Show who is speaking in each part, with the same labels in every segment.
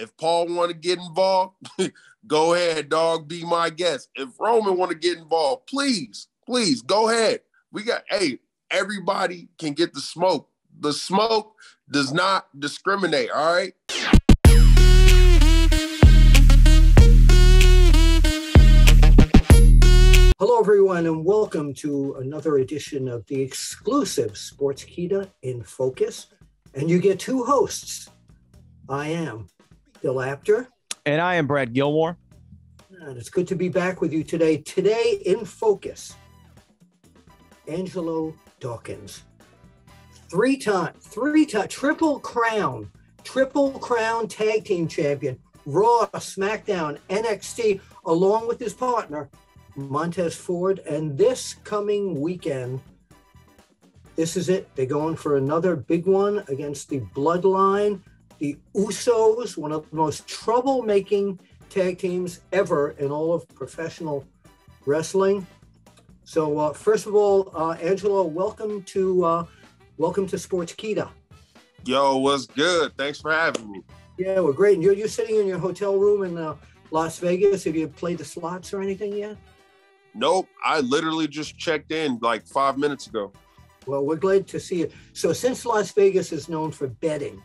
Speaker 1: If Paul want to get involved, go ahead, dog. Be my guest. If Roman want to get involved, please, go ahead. Everybody can get the smoke. The smoke does not discriminate, all right?
Speaker 2: Hello, everyone, and welcome to another edition of the exclusive Sportskeeda in Focus. And you get two hosts. I am Bill Apter.
Speaker 3: And I am Brad Gilmore.
Speaker 2: And it's good to be back with you today. Today in Focus, Angelo Dawkins. Three-time, triple crown tag team champion, Raw, SmackDown, NXT, along with his partner, Montez Ford. And this coming weekend, this is it. They're going for another big one against the Bloodline, the Usos, one of the most troublemaking tag teams ever in all of professional wrestling. So first of all, Angelo, welcome to Sportskeeda.
Speaker 1: Yo, what's good? Thanks for having me.
Speaker 2: Yeah, we're great. And you're sitting in your hotel room in Las Vegas. Have you played the slots or anything yet?
Speaker 1: Nope. I literally just checked in like 5 minutes ago.
Speaker 2: Well, we're glad to see you. So since Las Vegas is known for betting,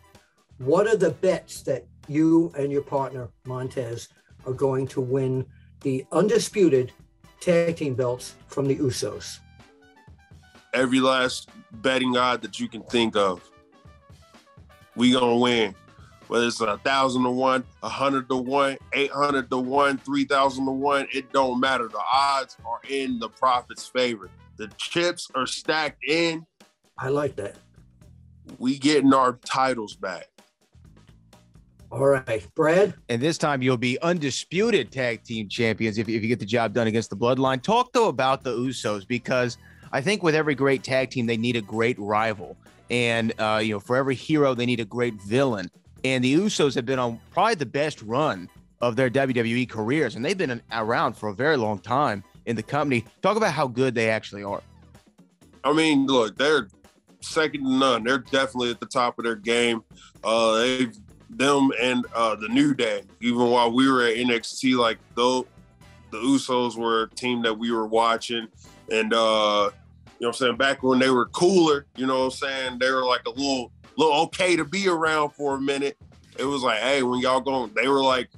Speaker 2: what are the bets that you and your partner, Montez, are going to win the undisputed tag team belts from the Usos?
Speaker 1: Every last betting odd that you can think of. We gonna win. Whether it's 1,000 to 1, 100 to 1, 800 to 1, 3,000 to 1, it don't matter. The odds are in the Prophet's favor. The chips are stacked in.
Speaker 2: I like that.
Speaker 1: We getting our titles back.
Speaker 2: All right, Brad.
Speaker 3: And this time you'll be undisputed tag team champions if you get the job done against the Bloodline. Talk, though, about the Usos, because I think with every great tag team, they need a great rival. And, for every hero, they need a great villain. And the Usos have been on probably the best run of their WWE careers, and they've been around for a very long time in the company. Talk about how good they actually are.
Speaker 1: I mean, look, they're second to none. They're definitely at the top of their game. Them and the New Day, even while we were at NXT, like though the Usos were a team that we were watching, and you know what I'm saying, back when they were cooler, you know what I'm saying, they were like a little okay to be around for a minute. It was like, hey, when y'all going, they were like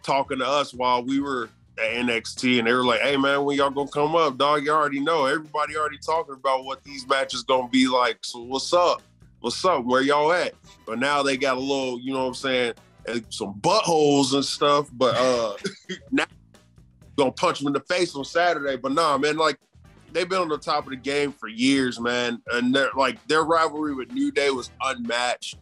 Speaker 1: talking to us while we were at NXT, and they were like, hey man, when y'all gonna come up, dog? You already know, everybody already talking about what these matches gonna be like, so what's up? Where y'all at? But now they got a little, you know what I'm saying, some buttholes and stuff, but now gonna punch them in the face on Saturday. But nah, man, like they've been on the top of the game for years, man. And their rivalry with New Day was unmatched.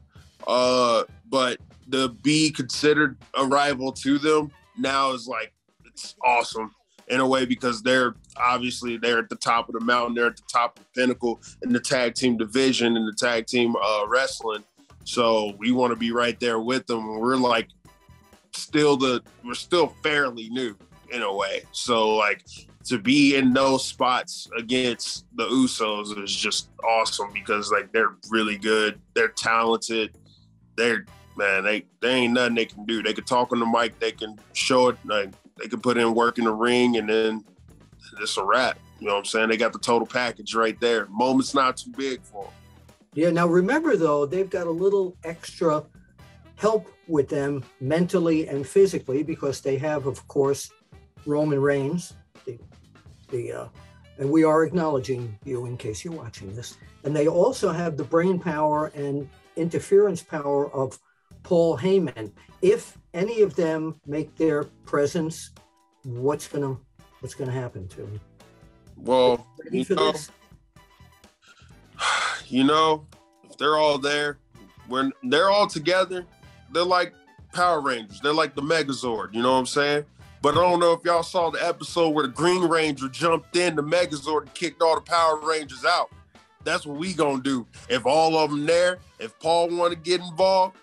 Speaker 1: But to be considered a rival to them now is like, it's awesome in a way, because they're at the top of the mountain. They're at the top of the pinnacle in the tag team division and the tag team wrestling. So we want to be right there with them. We're like we're still fairly new in a way. So like to be in those spots against the Usos is just awesome, because like they're really good. They're talented. They ain't nothing they can do. They can talk on the mic. They can show it. Like they can put in work in the ring, and then it's a wrap. You know what I'm saying? They got the total package right there. Moment's not too big for them.
Speaker 2: Yeah, now remember, though, they've got a little extra help with them mentally and physically, because they have, of course, Roman Reigns, and we are acknowledging you in case you're watching this. And they also have the brain power and interference power of Paul Heyman. If any of them make their presence, what's gonna happen to them?
Speaker 1: Well, if they're all there, when they're all together, they're like Power Rangers. They're like the Megazord, you know what I'm saying? But I don't know if y'all saw the episode where the Green Ranger jumped in the Megazord and kicked all the Power Rangers out. That's what we gonna do. If all of them there, if Paul want to get involved,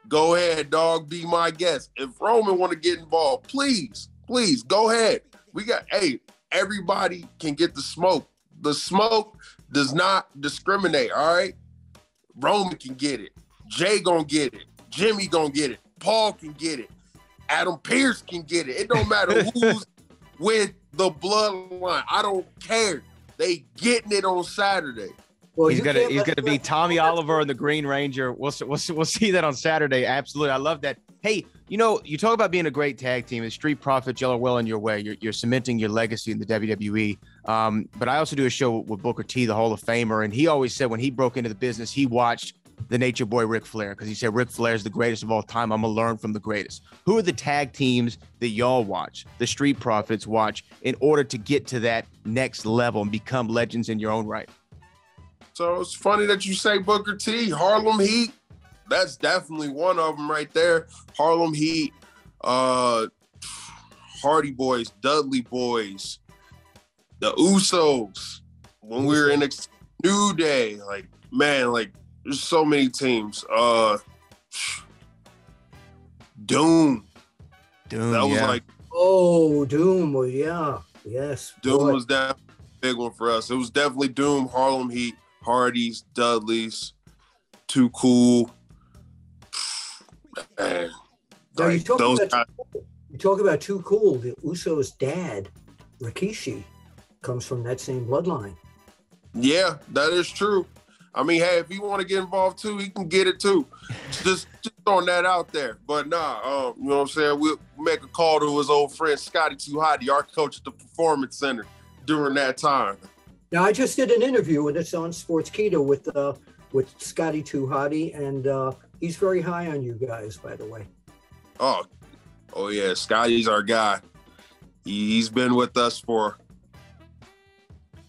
Speaker 1: go ahead, dog, be my guest. If Roman want to get involved, please, go ahead. Everybody can get the smoke. The smoke does not discriminate, all right? Roman can get it. Jay gonna get it. Jimmy gonna get it. Paul can get it. Adam Pearce can get it. It don't matter who's with the Bloodline. I don't care. They getting it on Saturday.
Speaker 3: Well, he's gonna be Tommy Oliver and the Green Ranger. We'll see that on Saturday. Absolutely, I love that. Hey, you talk about being a great tag team. The Street Profits, y'all are well on your way. You're cementing your legacy in the WWE. But I also do a show with Booker T, the Hall of Famer, and he always said when he broke into the business, he watched the Nature Boy Ric Flair, because he said Ric Flair is the greatest of all time. I'm gonna learn from the greatest. Who are the tag teams that y'all watch, the Street Profits watch, in order to get to that next level and become legends in your own right?
Speaker 1: So it's funny that you say Booker T. Harlem Heat, that's definitely one of them right there. Harlem Heat, Hardy Boys, Dudley Boys, the Usos. When we were in New Day, there's so many teams. Doom. That was
Speaker 2: Doom. Well, yeah. Yes.
Speaker 1: Doom was definitely a big one for us. It was definitely Doom, Harlem Heat, Hardys, Dudleys, Too Cool. Man.
Speaker 2: Now you talk about Too Cool. The Usos' dad, Rikishi, comes from that same bloodline.
Speaker 1: Yeah, that is true. I mean, hey, if you want to get involved too, he can get it too. Just throwing that out there. But you know what I'm saying? We'll make a call to his old friend, Scotty Too Hotty, our coach at the Performance Center during that time.
Speaker 2: Now, I just did an interview with us on Sportskeeda with Scotty Too Hotty, and he's very high on you guys, by the way.
Speaker 1: Oh yeah, Scotty's our guy. He's been with us for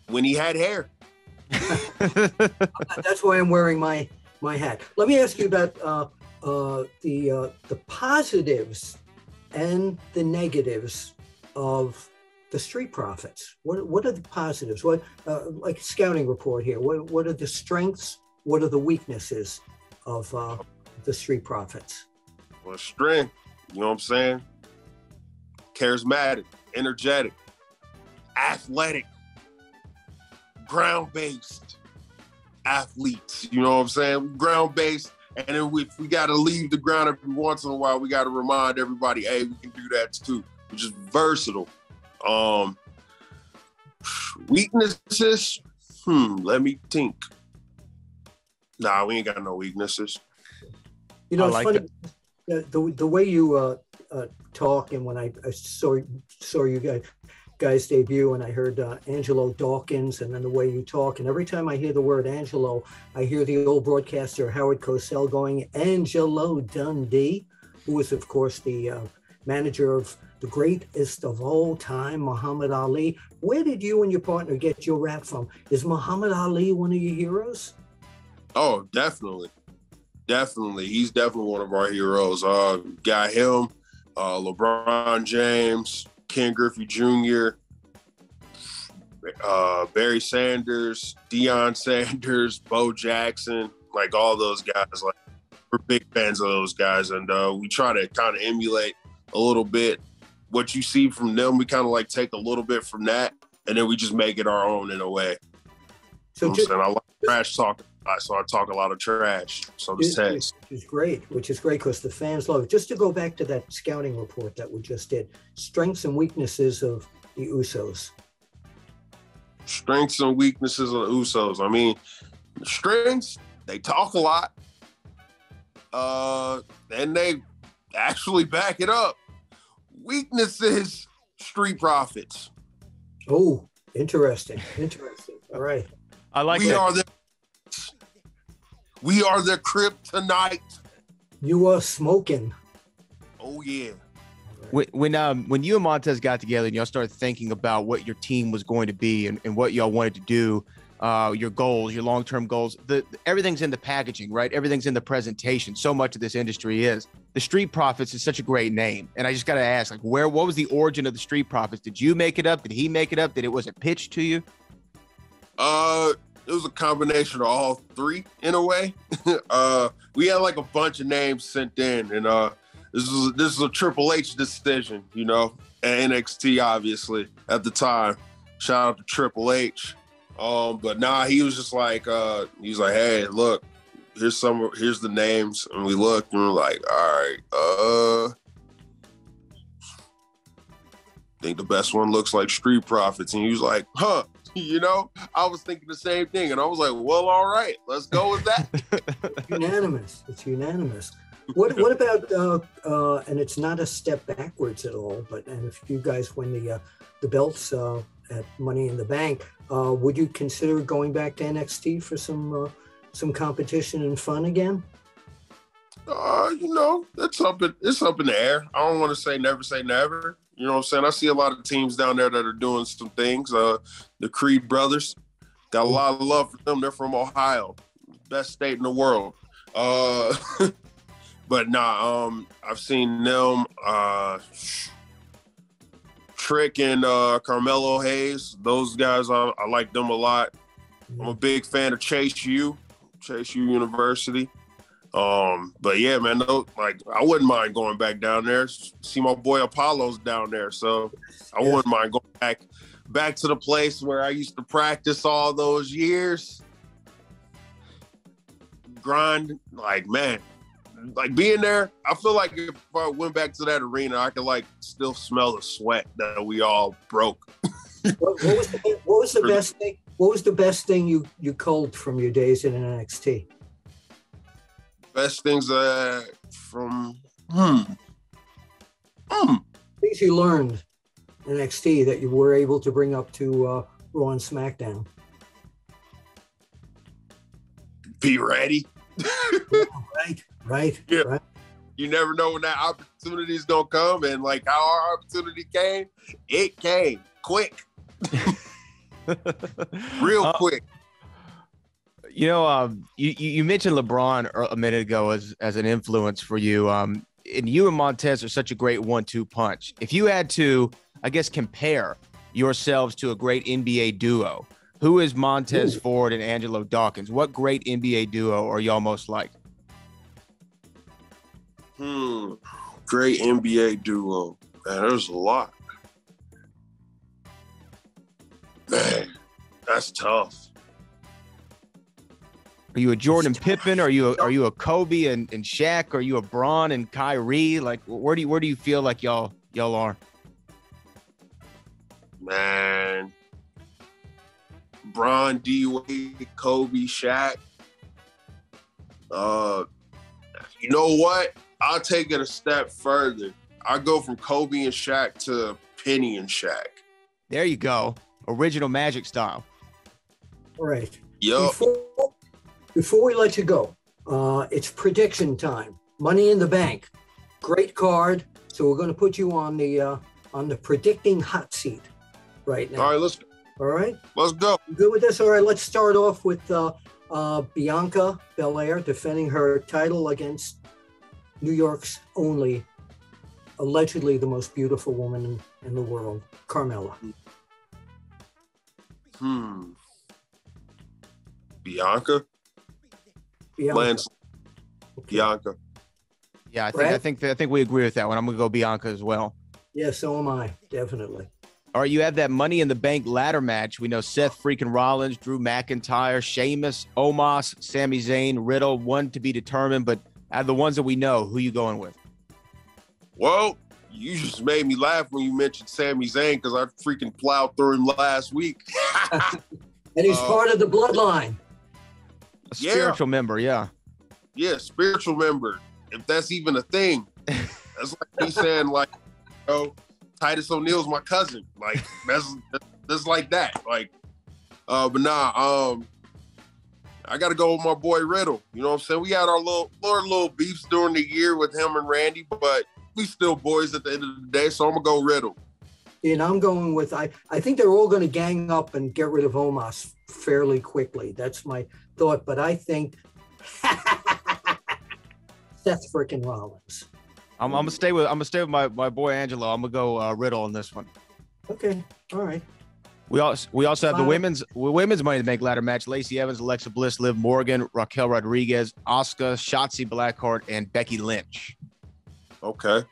Speaker 1: when he had hair.
Speaker 2: That's why I'm wearing my hat. Let me ask you about the positives and the negatives of the Street Profits. What are the positives? What like a scouting report here? What are the strengths? What are the weaknesses of the Street Profits?
Speaker 1: Well, strength, you know what I'm saying? Charismatic, energetic, athletic, ground-based athletes. You know what I'm saying? Ground-based, and then if we got to leave the ground every once in a while, we got to remind everybody, hey, we can do that too. We're just versatile. Weaknesses? Let me think. Nah, we ain't got no weaknesses.
Speaker 2: You know, it's funny. The way you talk, and when I saw you guys debut, and I heard Angelo Dawkins, and then the way you talk, and every time I hear the word Angelo, I hear the old broadcaster Howard Cosell going, Angelo Dundee, who was, of course, the manager of the greatest of all time, Muhammad Ali. Where did you and your partner get your rap from? Is Muhammad Ali one of your heroes?
Speaker 1: Oh, definitely. Definitely. He's definitely one of our heroes. Got him, LeBron James, Ken Griffey Jr., Barry Sanders, Deion Sanders, Bo Jackson, like all those guys. Like, we're big fans of those guys, and we try to kind of emulate a little bit what you see from them. We kind of like take a little bit from that, and then we just make it our own in a way. So I like trash talk, so I talk a lot of trash. So the text,
Speaker 2: which is great because the fans love it. Just to go back to that scouting report that we just did, strengths and weaknesses of the Usos.
Speaker 1: Strengths and weaknesses of the Usos. I mean, strengths, they talk a lot, and they actually back it up. Weaknesses, Street Profits.
Speaker 2: Oh, interesting. All right.
Speaker 3: I like
Speaker 1: we that. We are the kryptonite.
Speaker 2: You are smoking.
Speaker 1: Oh yeah.
Speaker 3: When you and Montez got together and y'all started thinking about what your team was going to be and what y'all wanted to do, your goals, your long-term goals, everything's in the packaging, right? Everything's in the presentation. So much of this industry is. The Street Profits is such a great name. And I just got to ask, like, what was the origin of the Street Profits? Did you make it up? Did he make it up? Was it pitched to you?
Speaker 1: It was a combination of all three in a way. We had like a bunch of names sent in, and this is a Triple H decision, you know, at NXT obviously at the time. Shout out to Triple H. But he was just like, hey, look, here's the names, and we looked and we're like, all right, I think the best one looks like Street Profits. And he was like, huh, you know, I was thinking the same thing. And I was like, well, all right, let's go with that.
Speaker 2: It's unanimous. What about, and it's not a step backwards at all, and if you guys win the belts at Money in the Bank, would you consider going back to NXT for some competition and fun again?
Speaker 1: You know, it's up in the air. I don't want to say never. You know what I'm saying? I see a lot of teams down there that are doing some things. The Creed brothers, got a lot of love for them. They're from Ohio, best state in the world. But nah, I've seen them, Trick and Carmelo Hayes. Those guys, I like them a lot. I'm a big fan of Chase U University. But yeah, man, I wouldn't mind going back down there. See my boy Apollo's down there, so I wouldn't mind going back to the place where I used to practice all those years. Grind, man, being there. I feel like if I went back to that arena, I could still smell the sweat that we all broke.
Speaker 2: What was the best thing? What was the best thing you culled from your days in NXT?
Speaker 1: Best things from
Speaker 2: things you learned in NXT that you were able to bring up to Raw and SmackDown.
Speaker 1: Be ready.
Speaker 2: Right.
Speaker 1: Yeah.
Speaker 2: Right.
Speaker 1: You never know when that opportunity is gonna come, and how our opportunity came, it came quick, real quick.
Speaker 3: You know, you mentioned LeBron a minute ago as an influence for you. And you and Montez are such a great 1-2 punch. If you had to, I guess, compare yourselves to a great NBA duo, who is Montez Ford and Angelo Dawkins? What great NBA duo are y'all most like?
Speaker 1: Great NBA duo. Man, there's a lot. Man, that's tough.
Speaker 3: Are you a Jordan Pippen? Are you a Kobe and Shaq? Are you a Bron and Kyrie? Where do you feel like y'all are?
Speaker 1: Man, Bron, D-Wade, Kobe, Shaq. You know what? I'll take it a step further. I go from Kobe and Shaq to Penny and Shaq.
Speaker 3: There you go. Original Magic style.
Speaker 2: All right.
Speaker 1: Yup.
Speaker 2: Before we let you go, it's prediction time. Money in the Bank. Great card. So we're going to put you on the predicting hot seat right now.
Speaker 1: All right, let's go.
Speaker 2: All right?
Speaker 1: Let's go.
Speaker 2: You good with this? All right, let's start off with Bianca Belair defending her title against New York's only, allegedly the most beautiful woman in the world, Carmella.
Speaker 1: Bianca. Lance. Okay. Bianca.
Speaker 3: Yeah, I think we agree with that one. I'm gonna go Bianca as well.
Speaker 2: Yeah, so am I, definitely.
Speaker 3: All right, you have that Money in the Bank ladder match. We know Seth freaking Rollins, Drew McIntyre, Sheamus, Omos, Sami Zayn, Riddle. One to be determined, but out of the ones that we know, who you going with?
Speaker 1: Well, you just made me laugh when you mentioned Sami Zayn because I freaking plowed through him last week.
Speaker 2: And he's part of the Bloodline.
Speaker 3: A spiritual member, yeah.
Speaker 1: Yeah, spiritual member. If that's even a thing. That's like me saying, Titus O'Neil's my cousin. That's like that. But nah, I gotta go with my boy Riddle. You know what I'm saying? We had our little beefs during the year with him and Randy, but we still boys at the end of the day, so I'm gonna go Riddle.
Speaker 2: And I'm going with, I think they're all going to gang up and get rid of Omos fairly quickly. That's my thought. But I think Seth freaking Rollins.
Speaker 3: I'm gonna stay with my boy Angelo. I'm gonna go Riddle on this one.
Speaker 2: Okay, all right.
Speaker 3: We also have the women's Money in the Bank ladder match: Lacey Evans, Alexa Bliss, Liv Morgan, Raquel Rodriguez, Asuka, Shotzi Blackheart, and Becky Lynch.
Speaker 1: Okay.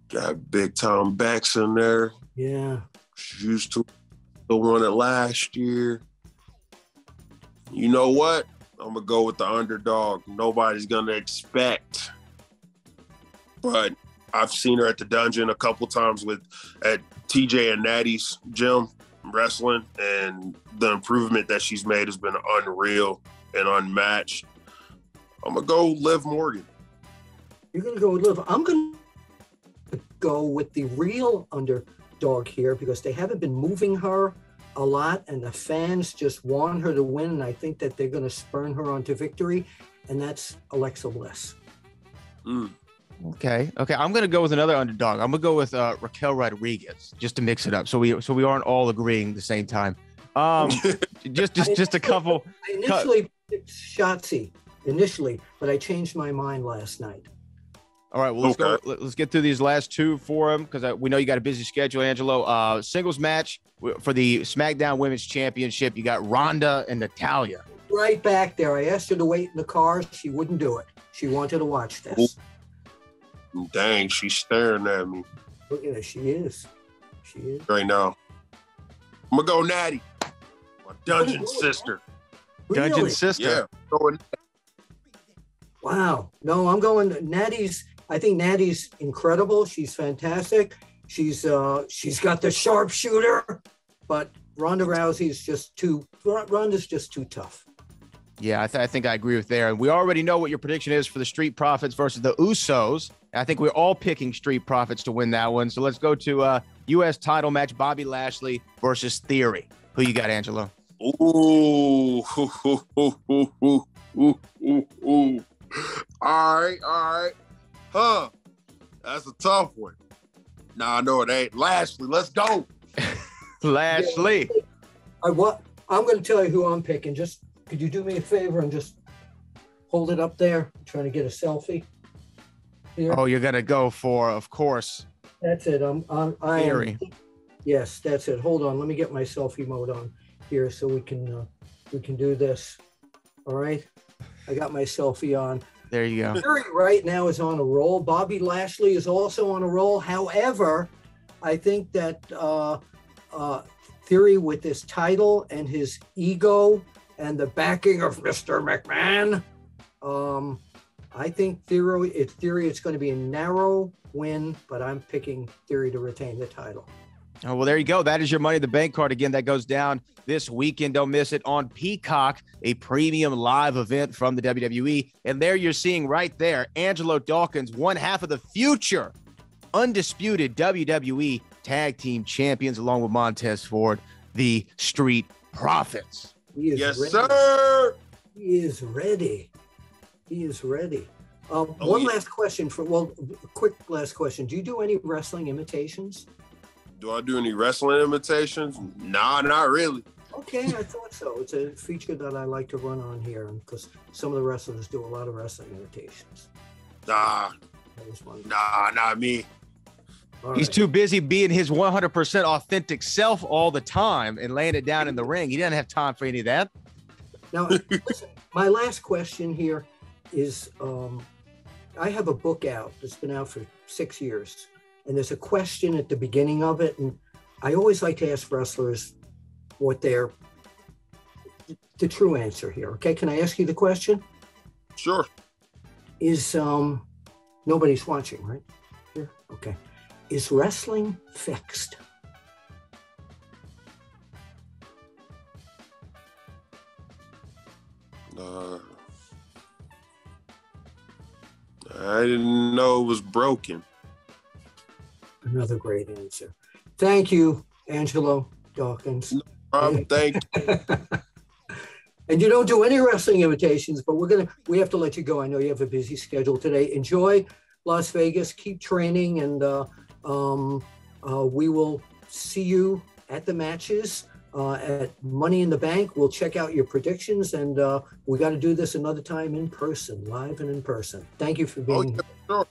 Speaker 1: Got Big Tom Bex in there.
Speaker 2: Yeah.
Speaker 1: She used to the one at last year. You know what? I'm going to go with the underdog. Nobody's going to expect. But I've seen her at the dungeon a couple times at TJ and Natty's gym wrestling, and the improvement that she's made has been unreal and unmatched. I'm going to go Liv Morgan.
Speaker 2: You're going to go with Liv. I'm going to go with the real underdog here because they haven't been moving her a lot, and the fans just want her to win, and I think that they're going to spurn her on to victory, and that's Alexa Bliss.
Speaker 3: Okay. I'm going to go with another underdog. I'm going to go with Raquel Rodriguez just to mix it up, so we aren't all agreeing at the same time. Just a couple.
Speaker 2: I initially picked Shotzi but I changed my mind last night.
Speaker 3: All right, well, let's get through these last two for him because we know you got a busy schedule, Angelo. Singles match for the SmackDown Women's Championship. You got Ronda and Natalya.
Speaker 2: Right back there. I asked her to wait in the car. She wouldn't do it. She wanted to watch this.
Speaker 1: Dang, she's staring at me.
Speaker 2: Look at her. She is.
Speaker 1: Right now. I'm going to go Natty. My dungeon sister.
Speaker 2: Really?
Speaker 3: Dungeon sister.
Speaker 1: Yeah.
Speaker 2: Wow. No, I'm going Natty's. I think Natty's incredible. She's fantastic. She's got the sharpshooter, but Ronda Rousey's Ronda's just too tough.
Speaker 3: Yeah, I think I agree with there. And we already know what your prediction is for the Street Profits versus the Usos. I think we're all picking Street Profits to win that one. So let's go to U.S. title match, Bobby Lashley versus Theory. Who you got, Angelo?
Speaker 1: Ooh. All right. Huh. That's a tough one. Nah, no, it ain't. Lashley, let's go.
Speaker 3: Lashley.
Speaker 2: I'm going to tell you who I'm picking. Just could you do me a favor and just hold it up there? I'm trying to get a selfie here.
Speaker 3: Oh, you're going to go for, of course.
Speaker 2: That's it.
Speaker 3: Theory.
Speaker 2: Yes, that's it. Hold on. Let me get my selfie mode on here so we can do this. All right. I got my selfie on.
Speaker 3: There you go.
Speaker 2: Theory right now is on a roll. Bobby Lashley is also on a roll. However, I think that Theory with this title and his ego and the backing of Mr. McMahon, I think Theory, it's going to be a narrow win, but I'm picking Theory to retain the title.
Speaker 3: Oh, well, there you go. That is your Money in the Bank card. Again, that goes down this weekend. Don't miss it on Peacock, a premium live event from the WWE. And there you're seeing right there, Angelo Dawkins, one half of the future undisputed WWE Tag Team Champions, along with Montez Ford, the Street Profits.
Speaker 1: Yes,
Speaker 2: ready.
Speaker 1: Sir.
Speaker 2: He is ready. Last question quick last question. Do you do any wrestling imitations?
Speaker 1: Do I do any wrestling imitations? Nah, not really.
Speaker 2: Okay, I thought so. It's a feature that I like to run on here because some of the wrestlers do a lot of wrestling imitations.
Speaker 1: Nah, not me.
Speaker 3: He's too busy being his 100% authentic self all the time and laying it down in the ring. He doesn't have time for any of that.
Speaker 2: Now, listen, my last question here is I have a book out that's been out for 6 years. And there's a question at the beginning of it. And I always like to ask wrestlers what the true answer here. Okay, can I ask you the question?
Speaker 1: Sure.
Speaker 2: Is, nobody's watching, right? Here? Okay. Is wrestling fixed?
Speaker 1: I didn't know it was broken.
Speaker 2: Another great answer. Thank you, Angelo Dawkins.
Speaker 1: Thank you.
Speaker 2: And you don't do any wrestling imitations, but we have to let you go. I know you have a busy schedule today. Enjoy Las Vegas. Keep training, and we will see you at the matches at Money in the Bank. We'll check out your predictions, and we got to do this another time in person, live and in person. Thank you for being here.
Speaker 1: Sure.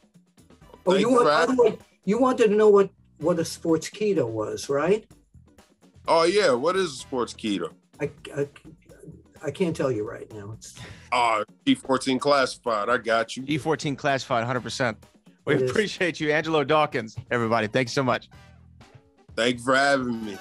Speaker 2: Oh, by the way, you wanted to know what a Sportskeeda was, right?
Speaker 1: Oh yeah, what is a Sportskeeda?
Speaker 2: I can't tell you right now. It's
Speaker 1: G14 classified. I got you.
Speaker 3: G14 classified, 100%. We appreciate you, Angelo Dawkins. Everybody, thanks so much.
Speaker 1: Thank you for having me.